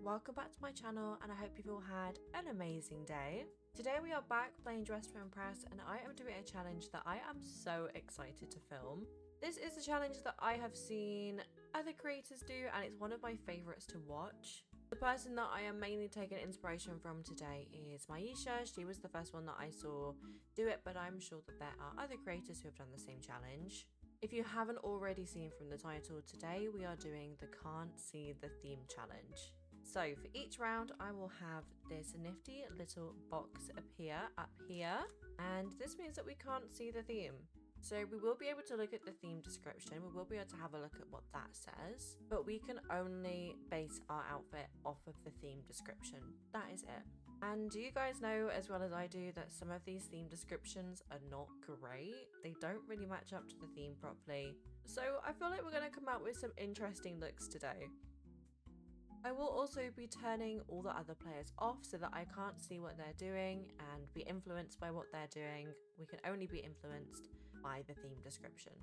welcome back to my channel and I hope you've all had an amazing day. Today we are back playing Dress to Impress and I am doing a challenge that I am so excited to film. This is a challenge that I have seen other creators do and it's one of my favourites to watch. The person that I am mainly taking inspiration from today is Maisha. She was the first one that I saw do it, but I'm sure that there are other creators who have done the same challenge. If you haven't already seen from the title, today we are doing the Can't See the Theme challenge. So for each round, I will have this nifty little box appear up here, and this means that we can't see the theme. So we will be able to look at the theme description, we will be able to have a look at what that says, but we can only base our outfit off of the theme description. That is it. And do you guys know as well as I do that some of these theme descriptions are not great? They don't really match up to the theme properly. So I feel like we're going to come out with some interesting looks today. I will also be turning all the other players off so that I can't see what they're doing and be influenced by what they're doing. We can only be influenced by the theme description.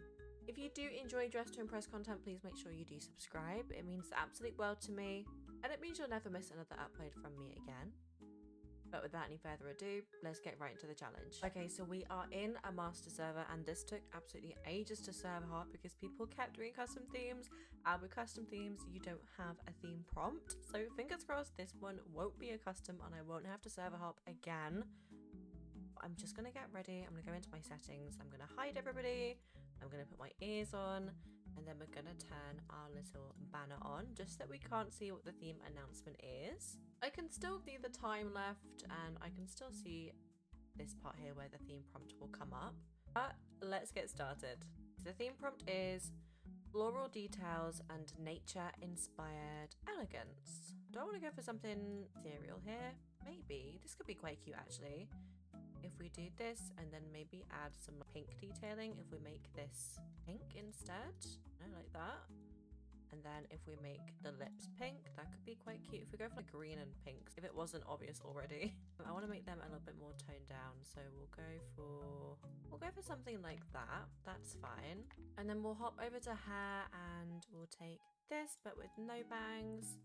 If you do enjoy Dress to Impress content, please make sure you do subscribe. It means the absolute world to me and it means you'll never miss another upload from me again. But without any further ado, let's get right into the challenge. Okay, so we are in a master server and this took absolutely ages to serve hot because people kept doing custom themes, and with custom themes you don't have a theme prompt. So fingers crossed this one won't be a custom and I won't have to server hop again. I'm just gonna get ready. I'm gonna go into my settings. I'm gonna hide everybody. I'm gonna put my ears on and then we're gonna turn our little banner on just so that we can't see what the theme announcement is. I can still see the time left and I can still see this part here where the theme prompt will come up. But let's get started. The theme prompt is floral details and nature inspired elegance. Do I want to go for something ethereal here? Maybe. This could be quite cute actually. If we do this and then maybe add some pink detailing, if we make this pink instead, like that. And then if we make the lips pink, that could be quite cute. If we go for green and pink, if it wasn't obvious already. I want to make them a little bit more toned down. So we'll go for something like that. That's fine. And then we'll hop over to hair and we'll take this, but with no bangs.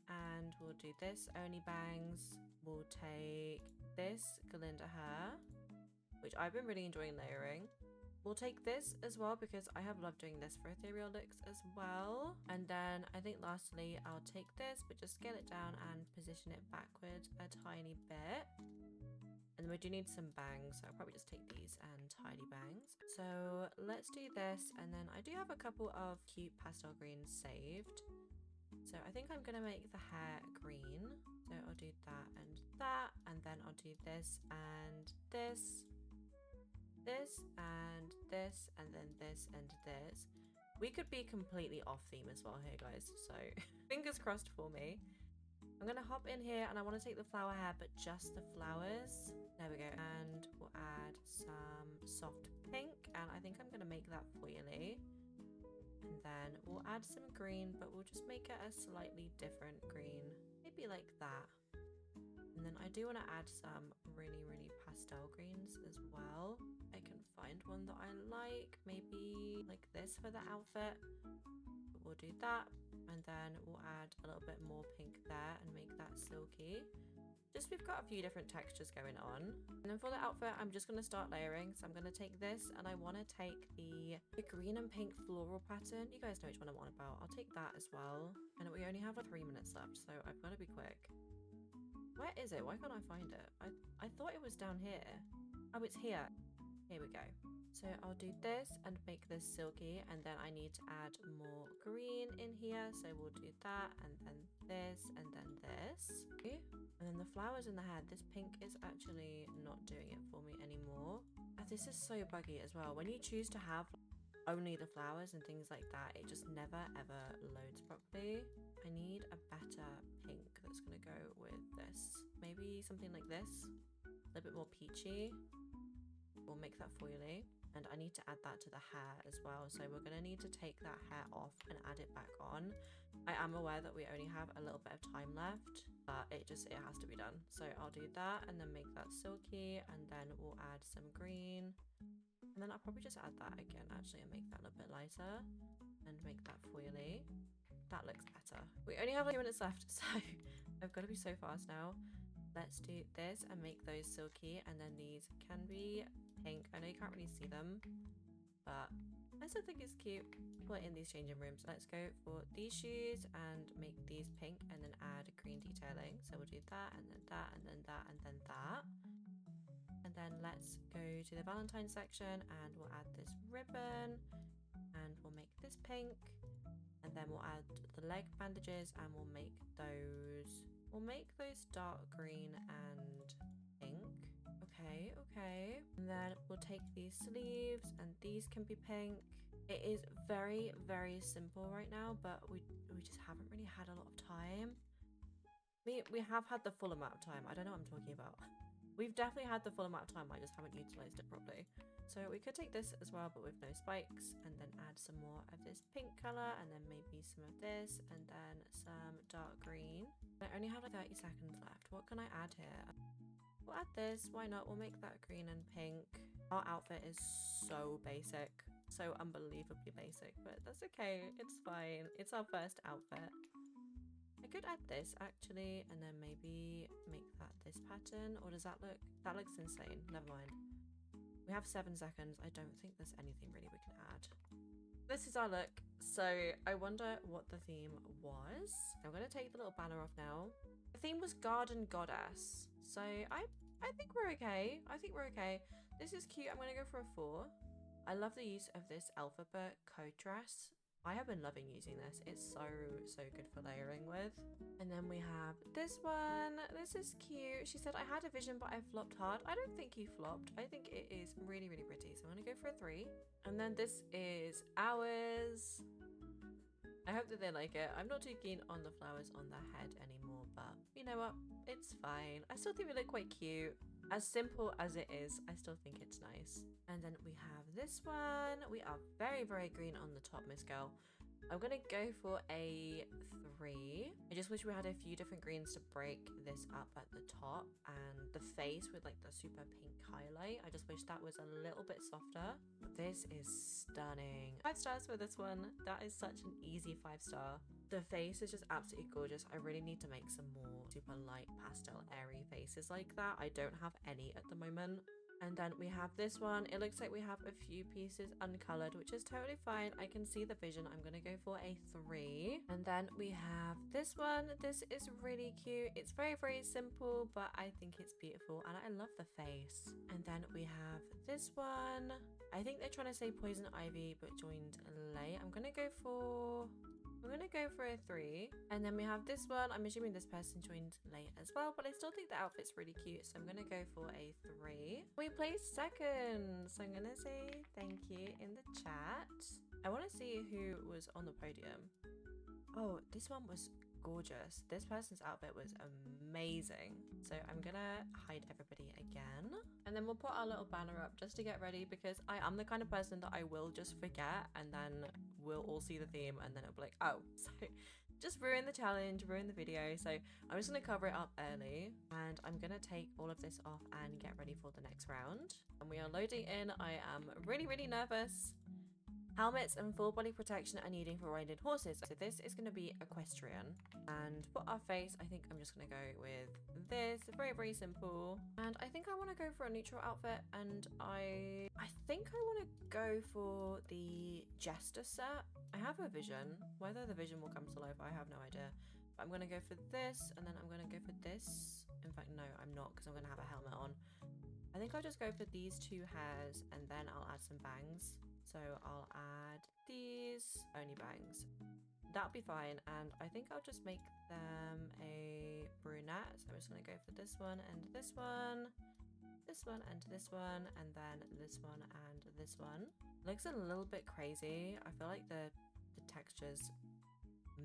And we'll do this, only bangs. We'll take this Galinda hair, which I've been really enjoying layering. We'll take this as well because I have loved doing this for ethereal looks as well. And then I think lastly, I'll take this, but just scale it down and position it backwards a tiny bit. And then we do need some bangs, so I'll probably just take these and tidy bangs. So let's do this. And then I do have a couple of cute pastel greens saved. So I think I'm gonna make the hair green. So I'll do that, and then I'll do this and this, this and this, and then this and this. We could be completely off theme as well here, guys. So fingers crossed for me. I'm gonna hop in here and I want to take the flower hair, but just the flowers. There we go. And we'll add some soft pink, and I think I'm gonna make that foily. And then we'll add some green, but we'll just make it a slightly different green. Maybe like that. And then I do want to add some really pastel greens as well. I can find one that I like, maybe like this for the outfit. But we'll do that. And then we'll add a little bit more pink there and make that silky. Just we've got a few different textures going on. And then for the outfit, I'm just going to start layering. So I'm going to take this and I want to take the green and pink floral pattern. You guys know which one I'm on about. I'll take that as well. And we only have like 3 minutes left, so I've got to be quick. Where is it? Why can't I find it? I thought it was down here. Oh, it's here. Here we go. So I'll do this and make this silky, and then I need to add more green in here. So we'll do that, and then this, and then this. Okay. And then the flowers in the hair. This pink is actually not doing it for me anymore. This is so buggy as well. When you choose to have only the flowers and things like that, it just never ever loads properly. I need a better pink that's gonna go with this. Maybe something like this, a little bit more peachy. We'll make that foily. And I need to add that to the hair as well. So we're going to need to take that hair off and add it back on. I am aware that we only have a little bit of time left, but it has to be done. So I'll do that and then make that silky, and then we'll add some green. And then I'll probably just add that again actually and make that a little bit lighter and make that foily. that looks better. We only have like 2 minutes left, so I've got to be so fast now. Let's do this and make those silky, and then these can be pink. I know you can't really see them, but I still think it's cute. We're in these changing rooms. Let's go for these shoes and make these pink and then add green detailing. So we'll do that and then that and then that and then that. And then let's go to the Valentine section and we'll add this ribbon and we'll make this pink. And then we'll add the leg bandages and we'll make those dark green and pink. Okay. And then we'll take these sleeves and these can be pink. It is very, very simple right now, but we just haven't really had a lot of time. We have had the full amount of time. I don't know what I'm talking about. We've definitely had the full amount of time. I just haven't utilized it properly. So we could take this as well, but with no spikes, and then add some more of this pink color, and then maybe some of this, and then some dark green. I only have like 30 seconds left. What can I add here? We'll add this. Why not? We'll make that green and pink. Our outfit is so basic, so unbelievably basic, but that's okay. It's fine. It's our first outfit. I could add this actually, and then maybe make that this pattern, or does that looks insane. Never mind. We have 7 seconds. I don't think there's anything really we can add. This is our look. So I wonder what the theme was. I'm going to take the little banner off now. The theme was Garden Goddess. So I think we're okay. This is cute. I'm going to go for a 4. I love the use of this alphabet coat dress. I have been loving using this. It's so good for layering with. And then we have this one. This is cute. She said, I had a vision, but I flopped hard. I don't think you flopped. I think it is really, really pretty. So I'm going to go for a 3. And then this is ours. I hope that they like it. I'm not too keen on the flowers on the head anymore, but you know what? It's fine. I still think we look quite cute. As simple as it is, I still think it's nice. And then we have this one. We are very, very green on the top, Miss Girl. I'm gonna go for a 3. I just wish we had a few different greens to break this up at the top, and the face with like the super pink highlight. I just wish that was a little bit softer. But this is stunning. 5 stars for this one. That is such an easy 5-star. The face is just absolutely gorgeous. I really need to make some more super light pastel airy faces like that. I don't have any at the moment. And then we have this one. It looks like we have a few pieces uncolored, which is totally fine. I can see the vision. I'm going to go for a 3. And then we have this one. This is really cute. It's very, very simple, but I think it's beautiful. And I love the face. And then we have this one. I think they're trying to say poison ivy, but joined late. I'm going to go for a 3. And then we have this one. I'm assuming this person joined late as well, but I still think the outfit's really cute, so I'm gonna go for a 3. We placed second, so I'm gonna say thank you in the chat. I want to see who was on the podium. Oh, this one was gorgeous. This person's outfit was amazing. So I'm gonna hide everybody again, and then we'll put our little banner up just to get ready, because I am the kind of person that I will just forget, and then we'll all see the theme and then it'll be like, oh, so just ruin the challenge, ruin the video. So I'm just gonna cover it up early, and I'm gonna take all of this off and get ready for the next round. And we are loading in. I am really nervous. Helmets and full body protection are needed for riding horses. So this is going to be equestrian. And for our face, I think I'm just going to go with this. Very simple. And I think I want to go for a neutral outfit. And I think I want to go for the jester set. I have a vision. Whether the vision will come to life, I have no idea. But I'm going to go for this, and then I'm going to go for this. In fact, no, I'm not, because I'm going to have a helmet on. I think I'll just go for these 2 hairs, and then I'll add some bangs. So I'll add these only bangs. That'll be fine. And I think I'll just make them a brunette. So I'm just going to go for this one and this one, this one and this one, and then this one and this one. It looks a little bit crazy. I feel like the textures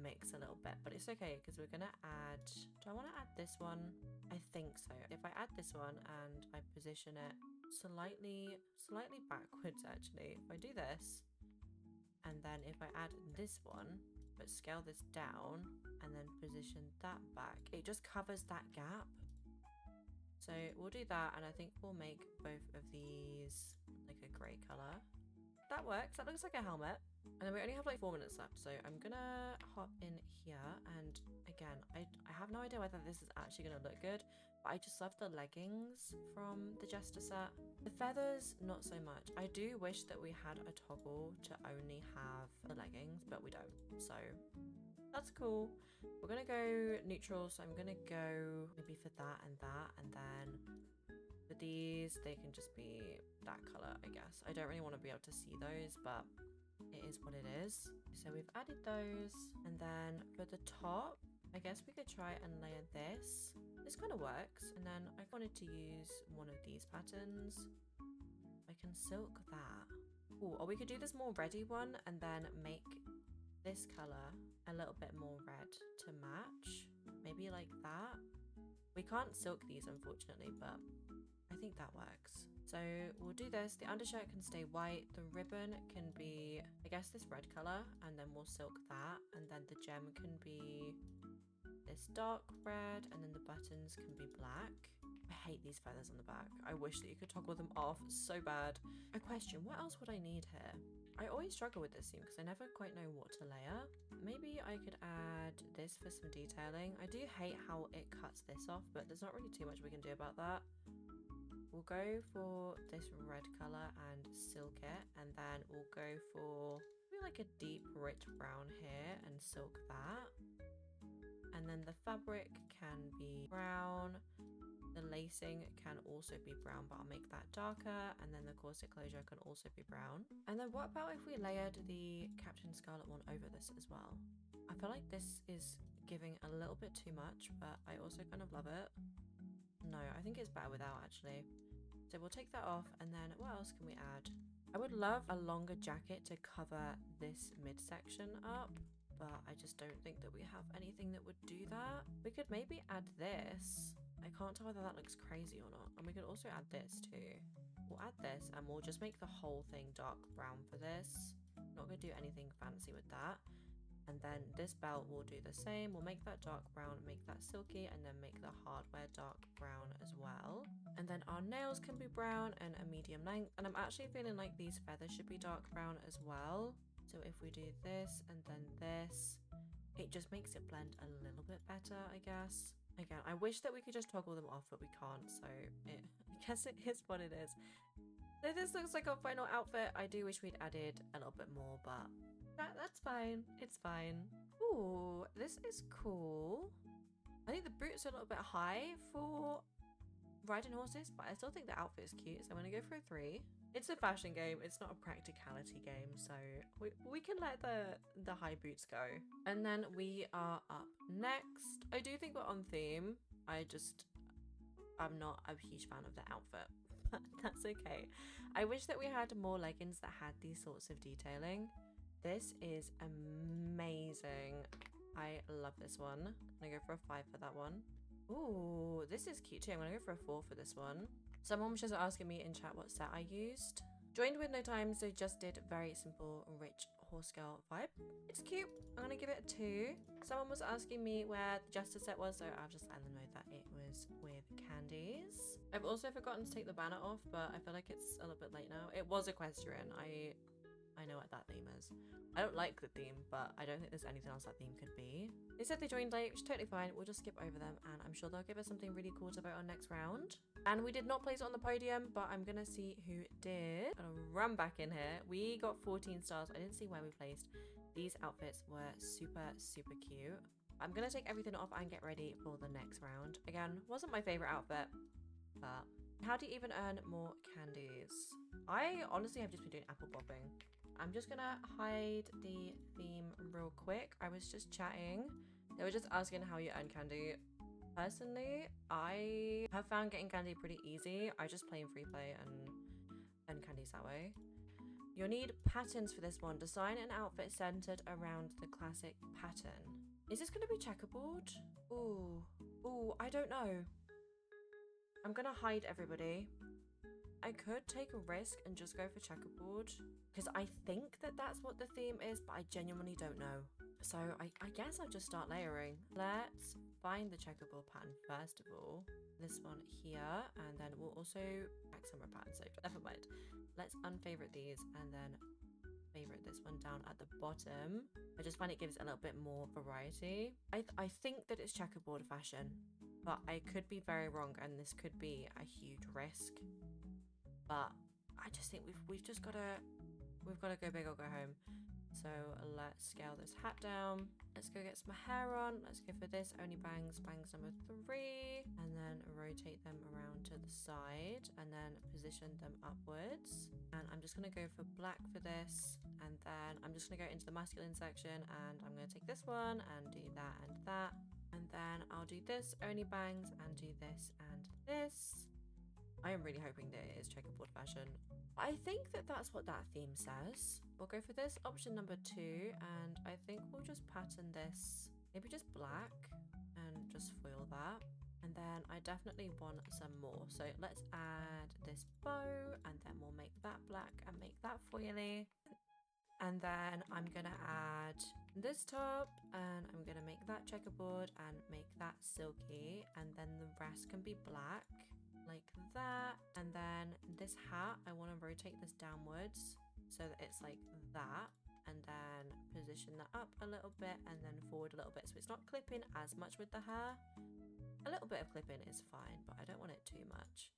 mix a little bit, but it's okay, because we're gonna add, do I want to add this one? I think so. If I add this one and I position it slightly backwards, actually, if I do this, and then if I add this one but scale this down and then position that back, it just covers that gap. So we'll do that, and I think we'll make both of these like a grey color. That works. That looks like a helmet. And then we only have like 4 minutes left, so I'm gonna hop in here. And again, I have no idea whether this is actually gonna look good, but I just love the leggings from the Jester set. The feathers, not so much. I do wish that we had a toggle to only have the leggings, but we don't, so that's cool. We're gonna go neutral, so I'm gonna go maybe for that, and then for these, they can just be that color, I guess. I don't really want to be able to see those, but it is what it is. So we've added those, and then for the top, I guess we could try and layer this. This kind of works. And then I wanted to use one of these patterns. I can silk that. Ooh, or we could do this more reddy one and then make this color a little bit more red to match. Maybe like that. We can't silk these, unfortunately, but I think that works. So we'll do this. The undershirt can stay white. The ribbon can be, I guess, this red color, and then we'll silk that. And then the gem can be this dark red, and then the buttons can be black. I hate these feathers on the back. I wish that you could toggle them off so bad. A question, what else would I need here? I always struggle with this theme because I never quite know what to layer. Maybe I could add this for some detailing. I do hate how it cuts this off, but there's not really too much we can do about that. We'll go for this red color and silk it, and then we'll go for maybe like a deep rich brown here and silk that. And then the fabric can be brown. The lacing can also be brown, but I'll make that darker. And then the corset closure can also be brown. And then what about if we layered the Captain Scarlet one over this as well? I feel like this is giving a little bit too much, but I also kind of love it. No, I think it's better without, actually. So we'll take that off, and then what else can we add? I would love a longer jacket to cover this midsection up, but I just don't think that we have anything that would do that. We could maybe add this. I can't tell whether that looks crazy or not. And we could also add this too. We'll add this, and we'll just make the whole thing dark brown for this. Not gonna do anything fancy with that. And then this belt will do the same. We'll make that dark brown, make that silky, and then make the hardware dark brown as well. And then our nails can be brown and a medium length. And I'm actually feeling like these feathers should be dark brown as well. So if we do this and then this, it just makes it blend a little bit better, I guess. Again, I wish that we could just toggle them off, but we can't. So I guess it is what it is. So this looks like our final outfit. I do wish we'd added a little bit more, but that's fine. It's fine. Ooh, this is cool. I think the boots are a little bit high for riding horses, but I still think the outfit is cute, so I'm gonna go for a 3. It's a fashion game, it's not a practicality game, so we can let the high boots go. And then we are up next. I do think we're on theme. I'm not a huge fan of the outfit, but that's okay. I wish that we had more leggings that had these sorts of detailing. This is amazing. I love this one. I'm gonna go for a 5 for that one. Ooh, this is cute too. I'm gonna go for a 4 for this one. Someone was just asking me in chat what set I used. Joined with no time, so just did very simple, rich horse girl vibe. It's cute. I'm gonna give it a 2. Someone was asking me where the Jester set was, so I've just let them know that it was with candies. I've also forgotten to take the banner off, but I feel like it's a little bit late now. It was Equestrian. I know what that theme is. I don't like the theme, but I don't think there's anything else that theme could be. They said they joined late, which is totally fine. We'll just skip over them, and I'm sure they'll give us something really cool to vote on next round. And we did not place it on the podium, but I'm gonna see who did. I'm gonna run back in here. We got 14 stars. I didn't see where we placed. These outfits were super, super cute. I'm gonna take everything off and get ready for the next round. Again, wasn't my favorite outfit, but how do you even earn more candies? I honestly have just been doing apple bobbing. I'm just gonna hide the theme real quick. I was just chatting. They were just asking how you earn candy. Personally, I have found getting candy pretty easy. I just play in free play and earn candies that way. You'll need patterns for this one. Design an outfit centered around the classic pattern. Is this gonna be checkerboard? Ooh, I don't know. I'm gonna hide everybody. I could take a risk and just go for checkerboard because I think that that's what the theme is, but I genuinely don't know. So I guess I'll just start layering. Let's find the checkerboard pattern first of all. This one here, and then we'll also back some more patterns. So never mind. Let's unfavorite these and then favorite this one down at the bottom. I just find it gives a little bit more variety. I think that it's checkerboard fashion, but I could be very wrong and this could be a huge risk. But I just think we've got to go big or go home. So let's scale this hat down. Let's go get some hair on. Let's go for this only bangs number 3, and then rotate them around to the side and then position them upwards. And I'm just going to go for black for this, and then I'm just going to go into the masculine section, and I'm going to take this one and do that and that, and then I'll do this only bangs and do this and this. I am really hoping that it is checkerboard fashion. I think that that's what that theme says. We'll go for this option number 2, and I think we'll just pattern this, maybe just black, and just foil that. And then I definitely want some more. So let's add this bow, and then we'll make that black and make that foily. And then I'm gonna add this top, and I'm gonna make that checkerboard and make that silky, and then the rest can be black. Like that. And then this hat, I want to rotate this downwards so that it's like that, and then position that up a little bit and then forward a little bit so it's not clipping as much with the hair. A little bit of clipping is fine, but I don't want it too much.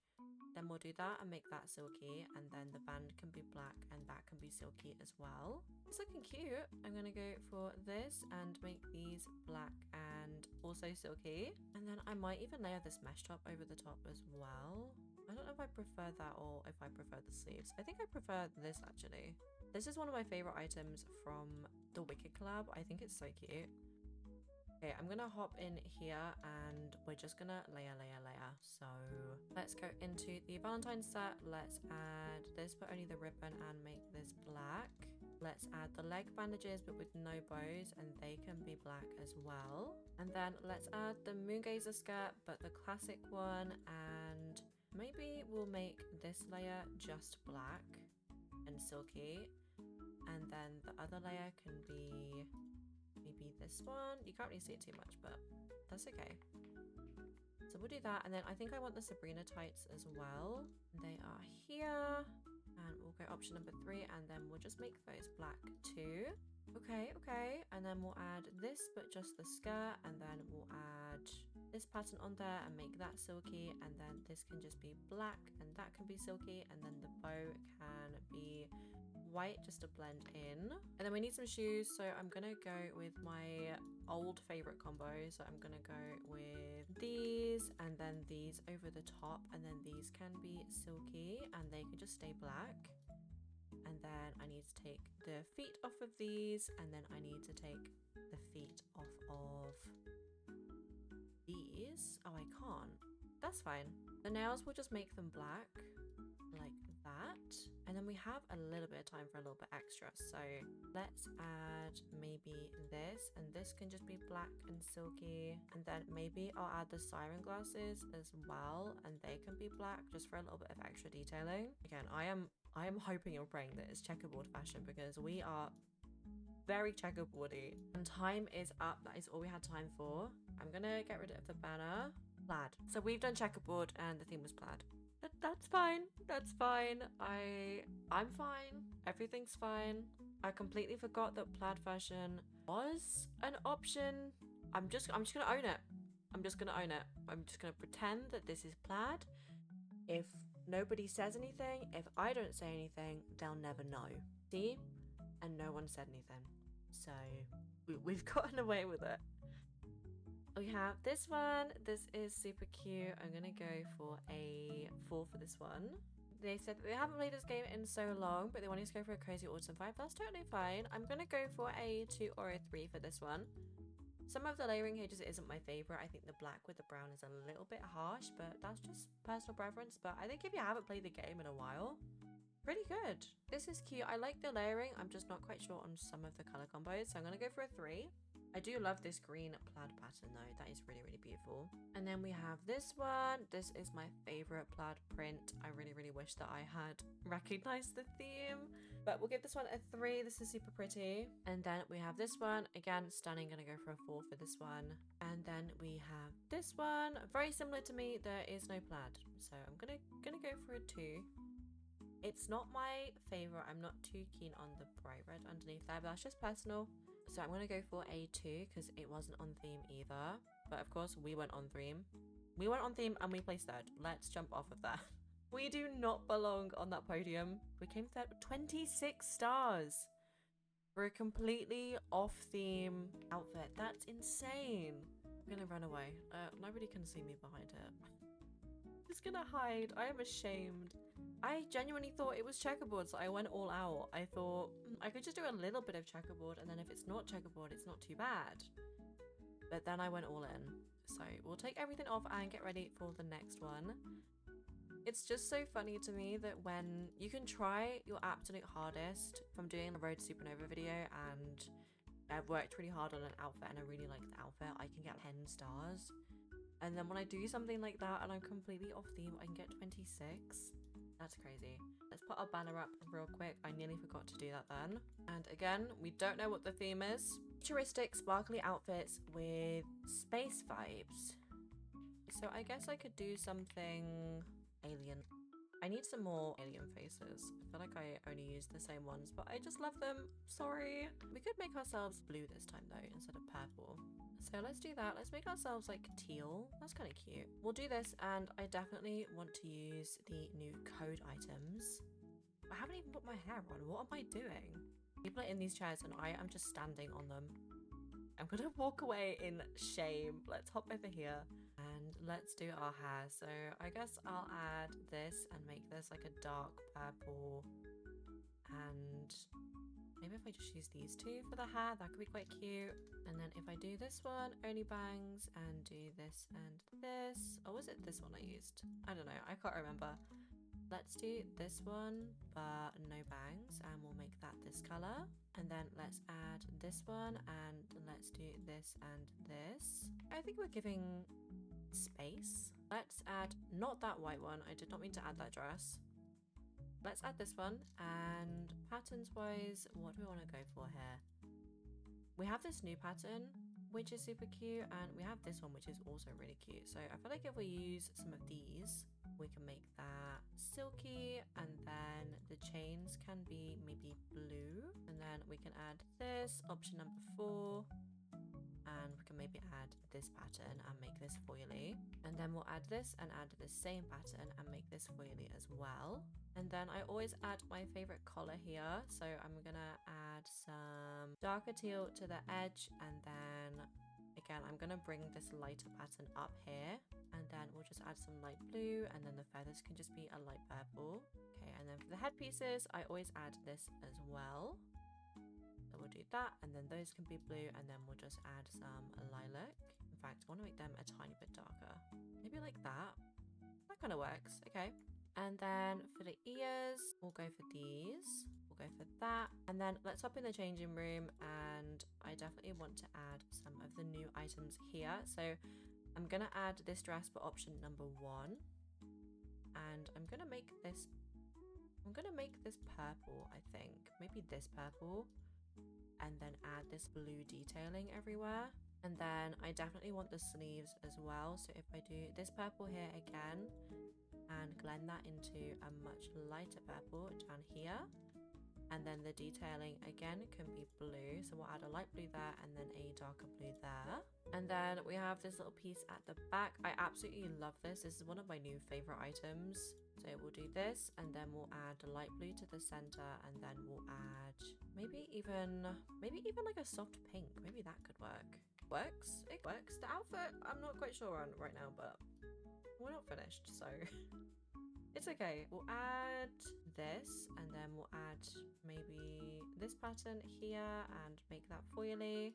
Then we'll do that and make that silky, and then the band can be black and that can be silky as well. It's looking cute. I'm gonna go for this and make these black and also silky, and then I might even layer this mesh top over the top as well. I don't know if I prefer that or if I prefer the sleeves. I think I prefer this actually. This is one of my favorite items from the Wicked collab. I think it's so cute. Okay, I'm gonna hop in here and we're just gonna layer. So let's go into the Valentine set. Let's add this but only the ribbon and make this black. Let's add the leg bandages but with no bows, and they can be black as well. And then let's add the moongazer skirt but the classic one, and maybe we'll make this layer just black and silky, and then the other layer can be maybe this one. You can't really see it too much, but that's okay. So we'll do that, and then I think I want the Sabrina tights as well. They are here, and we'll go option number 3, and then we'll just make those black too. Okay, and then we'll add this but just the skirt, and then we'll add this pattern on there and make that silky, and then this can just be black and that can be silky, and then the bow can be white just to blend in. And then we need some shoes, so I'm gonna go with my old favorite combo. So I'm gonna go with these and then these over the top, and then these can be silky and they can just stay black. And then I need to take the feet off of these, and then I need to take the feet off of these. Oh, I can't. That's fine. The nails, we'll just make them black like that, and then we have a little bit of time for a little bit extra, so let's add maybe this, and this can just be black and silky, and then maybe I'll add the siren glasses as well, and they can be black just for a little bit of extra detailing. Again, I am hoping and praying that it's checkerboard fashion because we are very checkerboardy, and time is up. That is all we had time for. I'm gonna get rid of the banner. Plaid. So we've done checkerboard and the theme was plaid. That's fine. I'm fine. Everything's fine. I completely forgot that plaid fashion was an option. I'm just gonna own it. I'm just gonna pretend that this is plaid. If nobody says anything, if I don't say anything, they'll never know. See? And no one said anything. So we've gotten away with it. We have this one. This is super cute. I'm gonna go for a 4 for this one. They said that they haven't played this game in so long, but they wanted to go for a cozy autumn vibe. That's totally fine. I'm gonna go for a 2 or a 3 for this one. Some of the layering here just isn't my favorite. I think the black with the brown is a little bit harsh, but that's just personal preference. But I think if you haven't played the game in a while, pretty good. This is cute. I like the layering. I'm just not quite sure on some of the color combos, so I'm gonna go for a 3. I do love this green plaid pattern though. That is really, really beautiful. And then we have this one. This is my favorite plaid print. I really, really wish that I had recognized the theme, but we'll give this one a 3. This is super pretty. And then we have this one. Again, stunning. Gonna go for a 4 for this one. And then we have this one. Very similar to me. There is no plaid, so I'm gonna go for a 2. It's not my favorite. I'm not too keen on the bright red underneath there, but that's just personal. So I'm gonna go for a 2 because it wasn't on theme either. But of course we went on theme. We went on theme and we placed third. Let's jump off of that. We do not belong on that podium. We came third with 26 stars for a completely off theme outfit. That's insane. I'm gonna run away. Nobody can see me behind it. I'm just gonna hide. I am ashamed. I genuinely thought it was checkerboard, so I went all out. I thought I could just do a little bit of checkerboard, and then if it's not checkerboard, it's not too bad. But then I went all in. So we'll take everything off and get ready for the next one. It's just so funny to me that when you can try your absolute hardest from doing the Road to Supernova video, and I've worked really hard on an outfit and I really like the outfit, I can get 10 stars. And then when I do something like that and I'm completely off theme, I can get 26. That's crazy. Let's put our banner up real quick. I nearly forgot to do that then. And again, we don't know what the theme is. Futuristic sparkly outfits with space vibes. So I guess I could do something alien. I need some more alien faces. I feel like I only use the same ones, but I just love them. Sorry. We could make ourselves blue this time though, instead of purple. So let's do that. Let's make ourselves like teal. That's kind of cute. We'll do this, and I definitely want to use the new code items. I haven't even put my hair on. What am I doing? People are in these chairs and I am just standing on them. I'm gonna walk away in shame. Let's hop over here and let's do our hair. So I guess I'll add this and make this like a dark purple, and maybe if I just use these two for the hair, that could be quite cute. And then if I do this one, only bangs, and do this and this. Or was it this one I used? I don't know, I can't remember. Let's do this one, but no bangs, and we'll make that this color. And then let's add this one, and let's do this and this. I think we're giving space. Let's add, not that white one. I did not mean to add that dress. Let's add this one, and patterns wise, what do we want to go for here? We have this new pattern, which is super cute, and we have this one, which is also really cute. So I feel like if we use some of these, we can make that silky, and then the chains can be maybe blue, and then we can add this, option number 4, and we can maybe add this pattern and make this foily, and then we'll add this and add the same pattern and make this foily as well. And then I always add my favorite collar here, so I'm gonna add some darker teal to the edge, and then again I'm gonna bring this lighter pattern up here, and then we'll just add some light blue, and then the feathers can just be a light purple. Okay, and then for the headpieces I always add this as well. So we'll do that, and then those can be blue, and then we'll just add some lilac. In fact, I want to make them a tiny bit darker. Maybe like that. That kind of works. Okay. And then for the ears, we'll go for these. We'll go for that. And then let's hop in the changing room, and I definitely want to add some of the new items here. So I'm going to add this dress for option number 1. And I'm going to make this purple, I think. Maybe this purple. And then add this blue detailing everywhere. And then I definitely want the sleeves as well. So if I do this purple here again, and blend that into a much lighter purple down here, and then the detailing again can be blue, so we'll add a light blue there and then a darker blue there. And then we have this little piece at the back. I absolutely love this. This is one of my new favorite items. So we'll do this, and then we'll add a light blue to the center, and then we'll add maybe even like a soft pink. Maybe that could work. Works. It works. The outfit I'm not quite sure on right now, but we're not finished, so it's okay. We'll add this, and then we'll add maybe this pattern here and make that foily.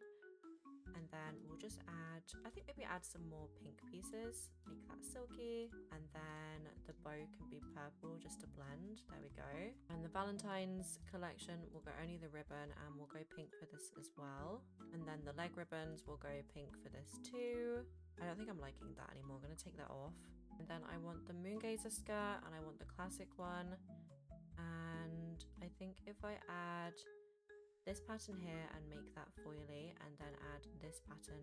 And then we'll just add, I think maybe add some more pink pieces, make that silky, and then the bow can be purple just to blend. There we go. And the Valentine's collection will go only the ribbon, and we'll go pink for this as well. And then the leg ribbons will go pink for this too. I don't think I'm liking that anymore. I'm going to take that off. And then I want the Moongazer skirt, and I want the classic one. And I think if I add this pattern here and make that foily, and then add this pattern,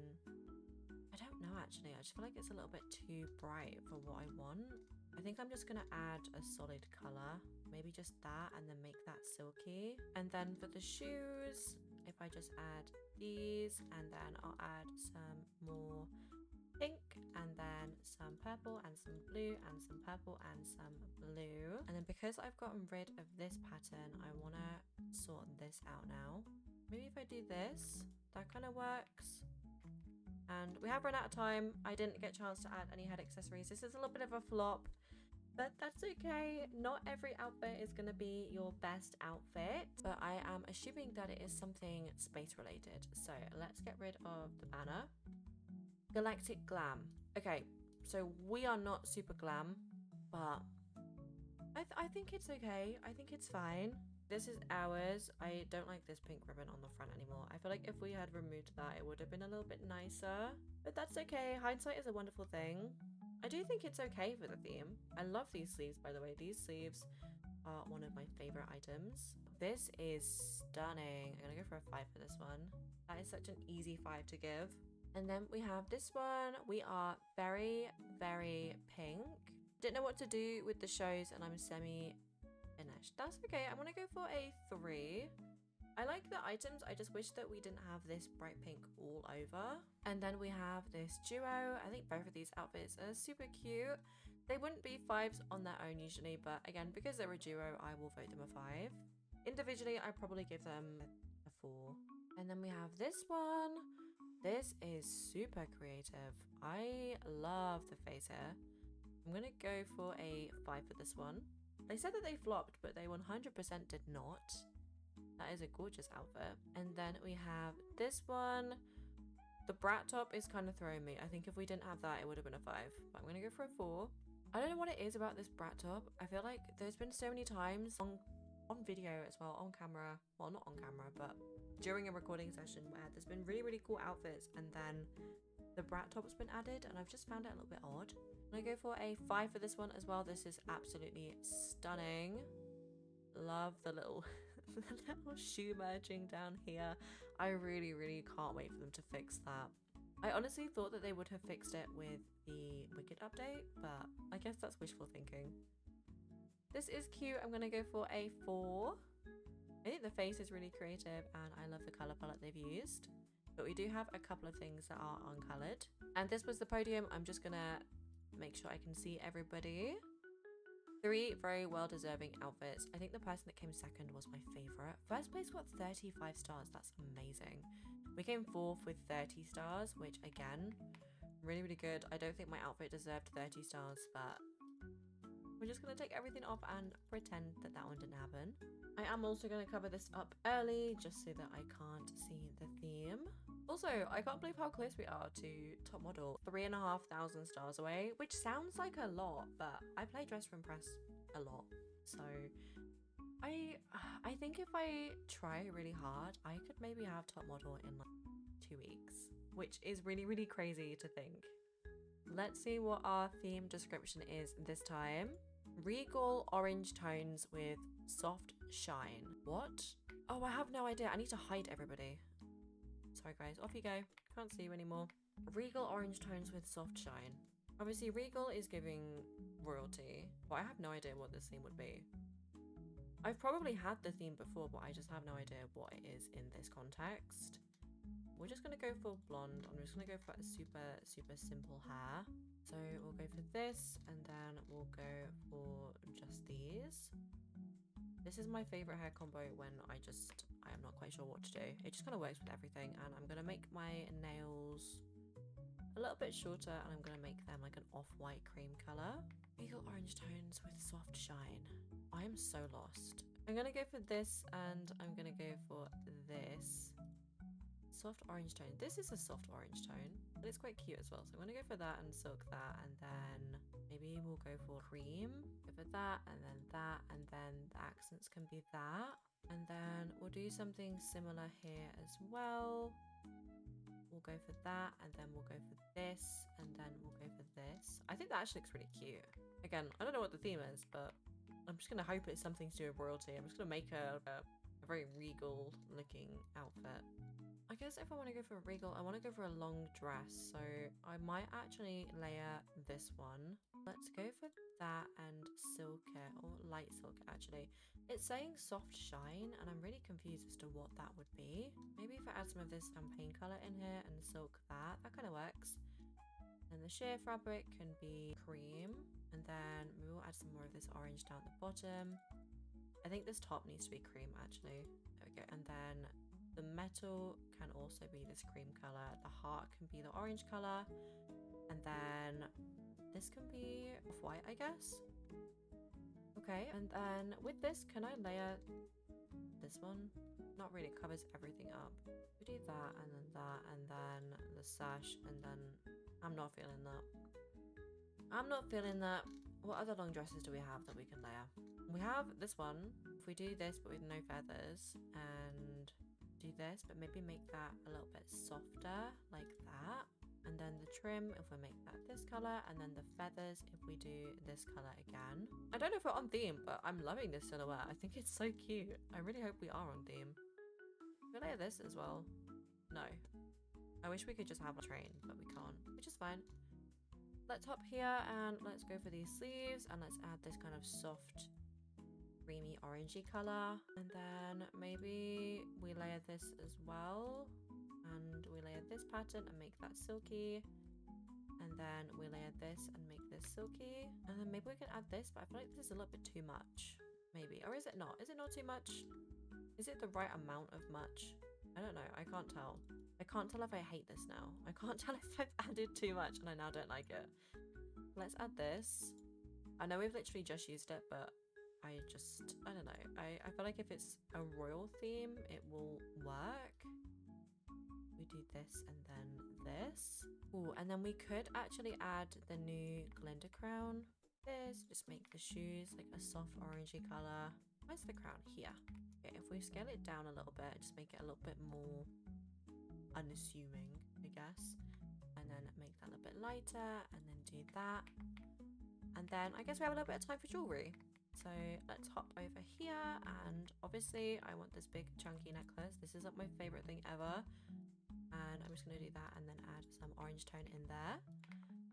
I don't know actually. I just feel like it's a little bit too bright for what I want. I think I'm just going to add a solid colour maybe just that and then make that silky. And then for the shoes, if I just add these and then I'll add some more pink and then some purple and some blue and some purple and some blue. And then because I've gotten rid of this pattern, I want to sort this out now. Maybe if I do this, that kind of works. And we have run out of time. I didn't get a chance to add any head accessories. This is a little bit of a flop, but that's okay. Not every outfit is going to be your best outfit, but I am assuming that it is something space related. So let's get rid of the banner. Galactic glam. Okay, so we are not super glam, but I think it's okay. I think it's fine. This is ours. I don't like this pink ribbon on the front anymore. I feel like if we had removed that, it would have been a little bit nicer, but that's okay. Hindsight is a wonderful thing. I do think it's okay for the theme. I love these sleeves, by the way. These sleeves are one of my favorite items. This is stunning. I'm gonna go for a 5 for this one. That is such an easy 5 to give. And then we have this one. We are very, very pink. Didn't know what to do with the shows and I'm semi-finished. That's okay. I'm gonna go for a 3. I like the items. I just wish that we didn't have this bright pink all over. And then we have this duo. I think both of these outfits are super cute. They wouldn't be 5s on their own usually, but again, because they're a duo, I will vote them a 5. Individually, I probably give them a 4. And then we have this one. This is super creative. I love the face here. I'm gonna go for a 5 for this one. They said that they flopped, but they 100% did not. That is a gorgeous outfit. And then we have this one. The brat top is kind of throwing me. I think if we didn't have that, it would have been a 5. But I'm gonna go for a 4. I don't know what it is about this brat top. I feel like there's been so many times on video as well, on camera. Well, not on camera, but during a recording session where there's been really, really cool outfits and then the brat top's been added and I've just found it a little bit odd. I'm gonna go for a 5 for this one as well. This is absolutely stunning. Love the little the little shoe merging down here. I really, really can't wait for them to fix that. I honestly thought that they would have fixed it with the Wicked update, but I guess that's wishful thinking. This is cute. I'm gonna go for a 4. I think the face is really creative and I love the color palette they've used. But we do have a couple of things that are uncolored. And this was the podium. I'm just gonna make sure I can see everybody. 3 very well-deserving outfits. I think the person that came second was my favorite. First place got 35 stars. That's amazing. We came 4th with 30 stars, which again, really, really good. I don't think my outfit deserved 30 stars, but we're just going to take everything off and pretend that that one didn't happen. I am also going to cover this up early just so that I can't see the theme. Also, I can't believe how close we are to top model. 3,500 stars away, which sounds like a lot, but I play Dress to Impress a lot. So I think if I try really hard, I could maybe have top model in like 2 weeks, which is really, really crazy to think. Let's see what our theme description is this time. Regal orange tones with soft shine. What? Oh, I have no idea. I need to hide everybody. Sorry guys, off you go. Can't see you anymore. Regal orange tones with soft shine. Obviously Regal is giving royalty, but I have no idea what this theme would be. I've probably had the theme before, but I just have no idea what it is in this context. We're just gonna go for blonde. I'm just gonna go for a super, super simple hair. So we'll go for this and then we'll go for just these. This is my favorite hair combo when I am not quite sure what to do. It just kind of works with everything. And I'm gonna make my nails a little bit shorter and I'm gonna make them like an off-white cream color. Regal orange tones with soft shine. I am so lost. I'm gonna go for this and I'm gonna go for this. Soft orange tone. This is a soft orange tone, but it's quite cute as well. So I'm gonna go for that and silk that, and then maybe we'll go for cream. Go for that, and then the accents can be that. And then we'll do something similar here as well. We'll go for that, and then we'll go for this, and then we'll go for this. I think that actually looks really cute. Again, I don't know what the theme is, but I'm just gonna hope it's something to do with royalty. I'm just gonna make a very regal looking outfit. I guess if I want to go for a Regal, I want to go for a long dress. So I might actually layer this one. Let's go for that and silk it, or light silk it actually. It's saying soft shine and I'm really confused as to what that would be. Maybe if I add some of this champagne color in here and silk that kind of works. And the sheer fabric can be cream, and then we will add some more of this orange down the bottom. I think this top needs to be cream actually. There we go. And then the metal can also be this cream color. The heart can be the orange color, and then this can be off-white, I guess. Okay, and then with this, can I layer this one? Not really, it covers everything up. We do that, and then the sash, and then I'm not feeling that. I'm not feeling that. What other long dresses do we have that we can layer? We have this one. If we do this but with no feathers, and do this, but maybe make that a little bit softer, like that. And then the trim, if we make that this color, and then the feathers, if we do this color again. I don't know if we're on theme, but I'm loving this silhouette. I think it's so cute. I really hope we are on theme. Can we layer this as well? No. I wish we could just have a train, but we can't, which is fine. Let's hop here and let's go for these sleeves, and let's add this kind of soft creamy orangey color, and then maybe we layer this as well, and we layer this pattern and make that silky, and then we layer this and make this silky, and then maybe we can add this, but I feel like this is a little bit too much, maybe. Or is it not? Is it not too much? Is it the right amount of much? I don't know. I can't tell. I can't tell if I hate this now. I can't tell if I've added too much and I now don't like it. Let's add this. I know we've literally just used it, but I don't know. I feel like if it's a royal theme, it will work. We do this and then this. Oh, and then we could actually add the new Glinda crown. This, just make the shoes like a soft orangey color. Where's the crown? Here. Okay, if we scale it down a little bit, just make it a little bit more unassuming, I guess, and then make that a little bit lighter, and then do that, and then I guess we have a little bit of time for jewelry. So let's hop over here, and obviously I want this big chunky necklace. This is like my favorite thing ever, and I'm just gonna do that and then add some orange tone in there.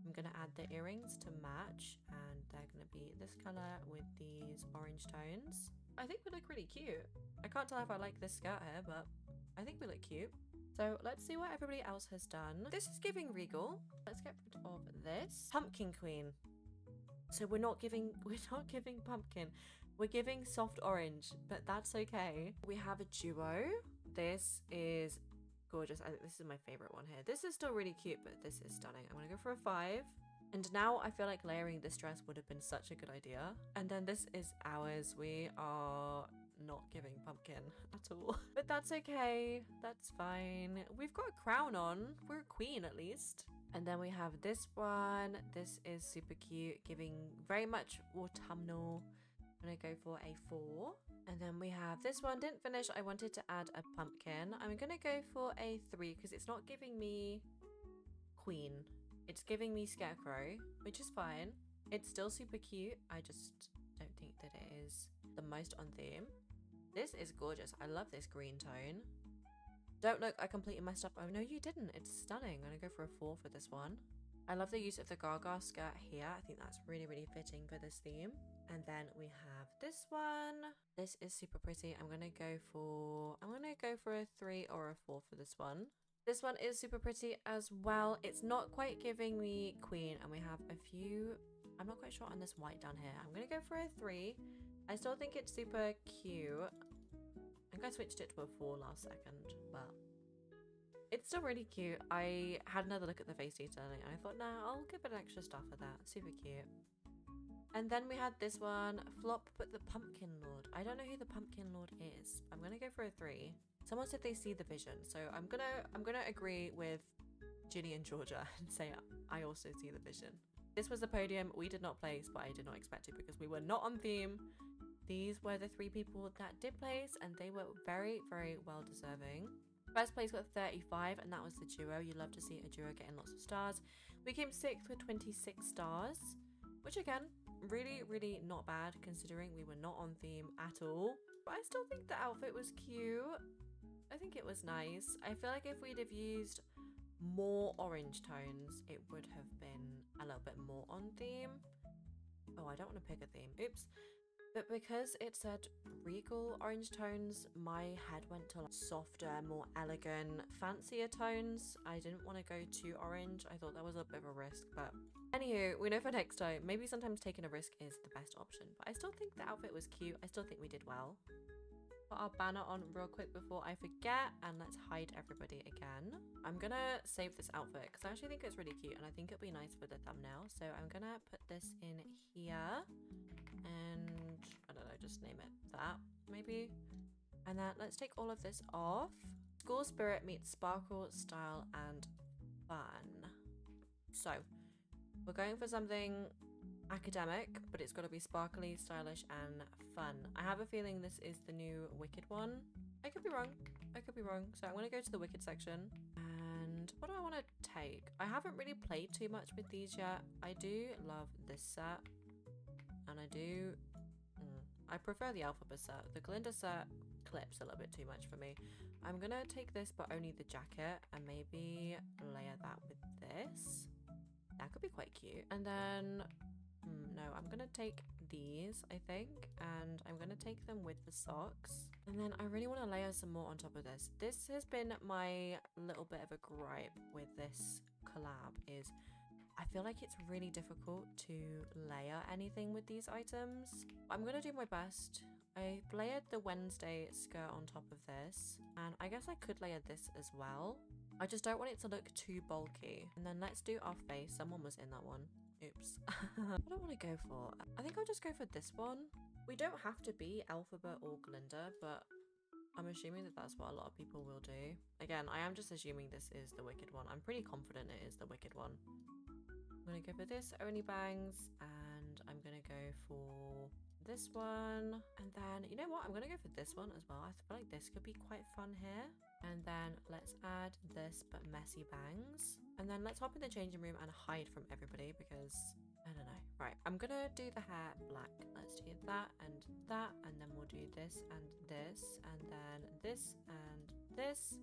I'm gonna add the earrings to match, and they're gonna be this color with these orange tones. I think we look really cute. I can't tell if I like this skirt here, but I think we look cute. So let's see what everybody else has done. This is giving Regal. Let's get rid of this. Pumpkin Queen. So we're not giving pumpkin. We're giving soft orange, but that's okay. We have a duo. This is gorgeous. I think this is my favorite one here. This is still really cute, but this is stunning. I'm gonna go for a 5. And now I feel like layering this dress would have been such a good idea. And then this is ours. We are not giving pumpkin at all, but that's okay. That's fine. We've got a crown on. We're a queen at least. And then we have this one. This is super cute, giving very much autumnal. I'm gonna go for a 4. And then we have this one. Didn't finish. I wanted to add a pumpkin. I'm gonna go for a 3 because it's not giving me queen. It's giving me scarecrow, which is fine. It's still super cute. I just don't think that it is the most on theme. This is gorgeous. I love this green tone. Don't look, I completely messed up. Oh no, you didn't. It's stunning. I'm gonna go for a 4 for this one. I love the use of the Gaga skirt here. I think that's really, really fitting for this theme. And then we have this one. This is super pretty. I'm gonna go for a 3 or a 4 for this one. This one is super pretty as well. It's not quite giving me queen, and we have a few, I'm not quite sure on this white down here. I'm gonna go for a 3. I still think it's super cute. I think I switched it to a 4 last second, but it's still really cute. I had another look at the face detailing and I thought, nah, I'll give it an extra star for that. Super cute. And then we had this one, flop, but the Pumpkin Lord. I don't know who the Pumpkin Lord is. I'm gonna go for a 3. Someone said they see the vision, so I'm gonna agree with Ginny and Georgia and say I also see the vision. This was the podium. We did not place, but I did not expect it because we were not on theme. These were the 3 people that did place, and they were very, very well deserving. First place got 35, and that was the duo. You love to see a duo getting lots of stars. We came 6th with 26 stars, which again, really, really not bad considering we were not on theme at all. But I still think the outfit was cute. I think it was nice. I feel like if we'd have used more orange tones, it would have been a little bit more on theme. Oh, I don't want to pick a theme. Oops. But because it said Regal orange tones, my head went to like softer, more elegant, fancier tones. I didn't want to go too orange. I thought that was a bit of a risk, but anywho, we know for next time, maybe sometimes taking a risk is the best option. But I still think the outfit was cute. I still think we did well. Put our banner on real quick before I forget, and let's hide everybody again. I'm gonna save this outfit because I actually think it's really cute and I think it'll be nice for the thumbnail. So I'm gonna put this in here and I don't know, just name it that maybe. And then let's take all of this off. School spirit meets sparkle, style, and fun. So we're going for something academic, but it's got to be sparkly, stylish, and fun. I have a feeling this is the new Wicked one. I could be wrong. I could be wrong. So I'm going to go to the Wicked section. And what do I want to take? I haven't really played too much with these yet. I do love this set. And I do... I prefer the alphabet set. The Glinda set clips a little bit too much for me. I'm going to take this, but only the jacket. And maybe layer that with this. That could be quite cute. And then... no, I'm gonna take these, I think, and I'm gonna take them with the socks. And then I really want to layer some more on top of this. This has been my little bit of a gripe with this collab, is I feel like it's really difficult to layer anything with these items. I'm gonna do my best. I layered the Wednesday skirt on top of this, and I guess I could layer this as well. I just don't want it to look too bulky. And then let's do our face. Someone was in that one. Oops. What do I want to go for? I think I'll just go for this one. We don't have to be Alphabet or Glinda, but I'm assuming that that's what a lot of people will do. Again, I am just assuming this is the Wicked one. I'm pretty confident it is the Wicked one. I'm going to go for this Oni bangs, and I'm going to go for this one. And then, you know what? I'm going to go for this one as well. I feel like this could be quite fun here. And then let's add this but messy bangs. And then let's hop in the changing room and hide from everybody because I don't know. Right, I'm gonna do the hair black. Let's do that, and then we'll do this and this, and then this and this,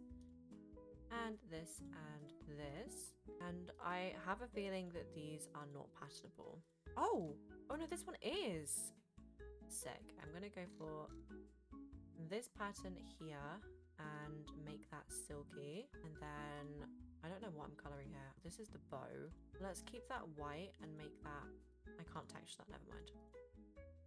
and this and this. And I have a feeling that these are not patternable. Oh no, this one is. Sick. I'm gonna go for this pattern here and make that silky, and then I don't know what I'm coloring here. This is the bow. Let's keep that white and make that, I can't texture that, never mind.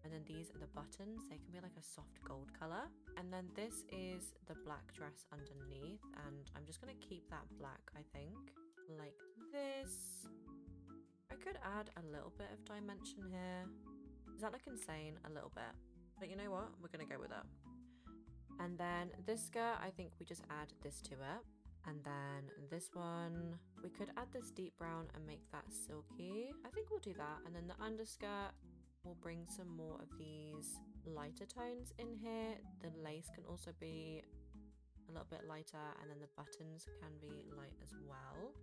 And then these are the buttons. They can be like a soft gold color. And then this is the black dress underneath, and I'm just gonna keep that black, I think, like this. I could add a little bit of dimension here. Does that look insane? A little bit, but you know what, we're gonna go with that. And then this skirt, I think we just add this to it. And then this one, we could add this deep brown and make that silky. I think we'll do that. And then the underskirt, we'll bring some more of these lighter tones in here. The lace can also be a little bit lighter, and then the buttons can be light as well.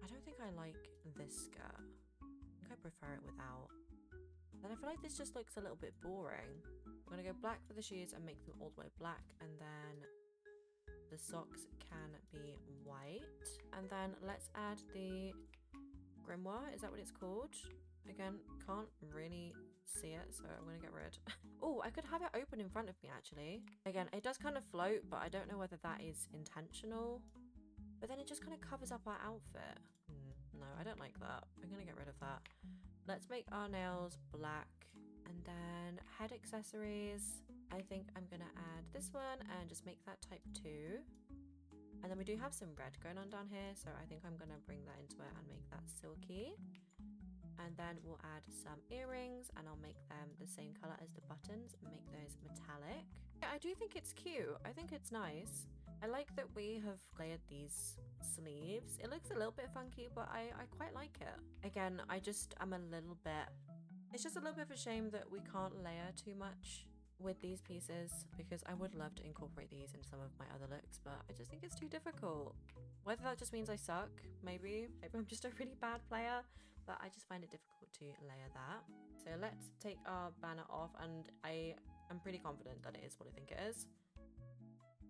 I don't think I like this skirt. I think I prefer it without. Then I feel like this just looks a little bit boring. I'm gonna go black for the shoes and make them all the way black, and then the socks can be white. And then let's add the grimoire. Is that what it's called? Again, can't really see it, so I'm gonna get rid. Oh, I could have it open in front of me actually. Again, it does kind of float, but I don't know whether that is intentional. But then it just kind of covers up our outfit. No, I don't like that. I'm gonna get rid of that. Let's make our nails black. And then head accessories, I think I'm gonna add this one and just make that type 2. And then we do have some red going on down here, so I think I'm gonna bring that into it and make that silky. And then we'll add some earrings, and I'll make them the same color as the buttons and make those metallic. Yeah, I do think it's cute. I think it's nice. I like that we have layered these sleeves. It looks a little bit funky, but I quite like it. Again, I just am a little bit... It's just a little bit of a shame that we can't layer too much with these pieces, because I would love to incorporate these in some of my other looks, but I just think it's too difficult. Whether that just means I suck, maybe I'm just a really bad player, but I just find it difficult to layer that. So let's take our banner off, and I am pretty confident that it is what I think it is.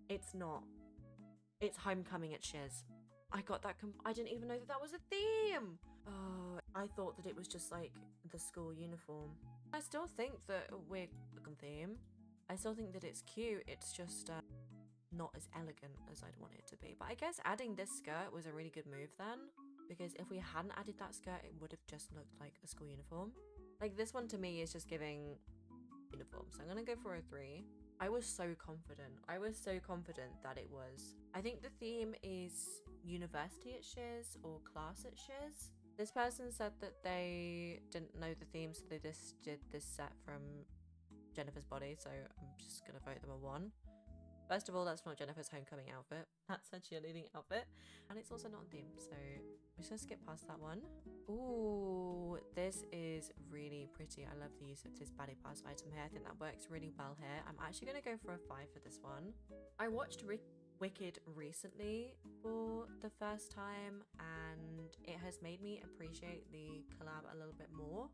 It's not. It's homecoming at Shiz. I got that. I didn't even know that that was a theme. Oh, I thought that it was just like the school uniform. I still think that we're on theme. I still think that it's cute. It's just not as elegant as I'd want it to be. But I guess adding this skirt was a really good move then, because if we hadn't added that skirt, it would have just looked like a school uniform. Like this one to me is just giving uniform. So I'm gonna go for a 3. I was so confident. I was so confident that it was. I think the theme is university at Shiz or class at Shiz. This person said that they didn't know the theme, so they just did this set from Jennifer's body. So I'm just gonna vote them a 1. First of all, that's not Jennifer's homecoming outfit. That's her cheerleading outfit. And it's also not on theme, so I'm just gonna skip past that one. Ooh, this is really pretty. I love the use of this body pass item here. I think that works really well here. I'm actually gonna go for a 5 for this one. I watched Wicked recently for the first time, and it has made me appreciate the collab a little bit more.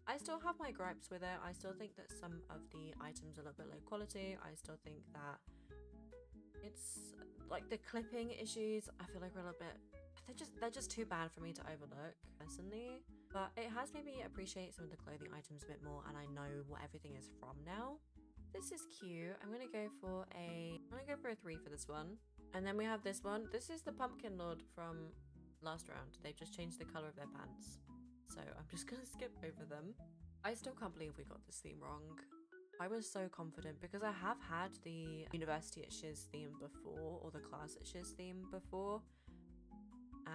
I still have my gripes with it. I still think that some of the items are a little bit low quality. I still think that it's like the clipping issues, I feel like are a little bit, they're just too bad for me to overlook personally. But it has made me appreciate some of the clothing items a bit more, and I know what everything is from now. This is cute. I'm gonna go for a 3 for this one. And then we have this one. This is the Pumpkin Lord from last round. They've just changed the color of their pants, so I'm just gonna skip over them. I still can't believe we got this theme wrong. I was so confident because I have had the University at Shiz theme before, or the class at Shiz theme before,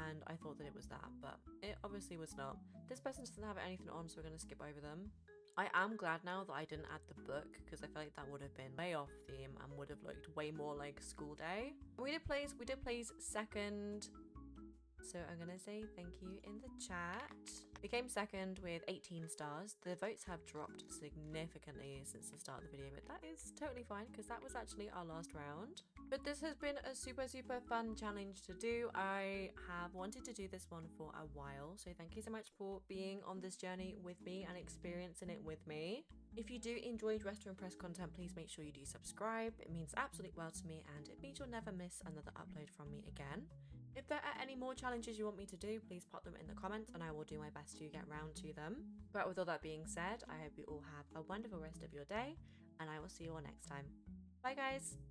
and I thought that it was that, but it obviously was not. This person doesn't have anything on, so we're going to skip over them. I am glad now that I didn't add the book, because I feel like that would have been way off theme and would have looked way more like school day. We did place second. So I'm going to say thank you in the chat. We came second with 18 stars. The votes have dropped significantly since the start of the video, but that is totally fine because that was actually our last round. But this has been a super fun challenge to do. I have wanted to do this one for a while, so thank you so much for being on this journey with me and experiencing it with me. If you do enjoy Dress to Impress content, please make sure you do subscribe. It means absolute well to me, and it means you'll never miss another upload from me again. If there are any more challenges you want me to do, please pop them in the comments and I will do my best to get round to them. But with all that being said, I hope you all have a wonderful rest of your day, and I will see you all next time. Bye guys!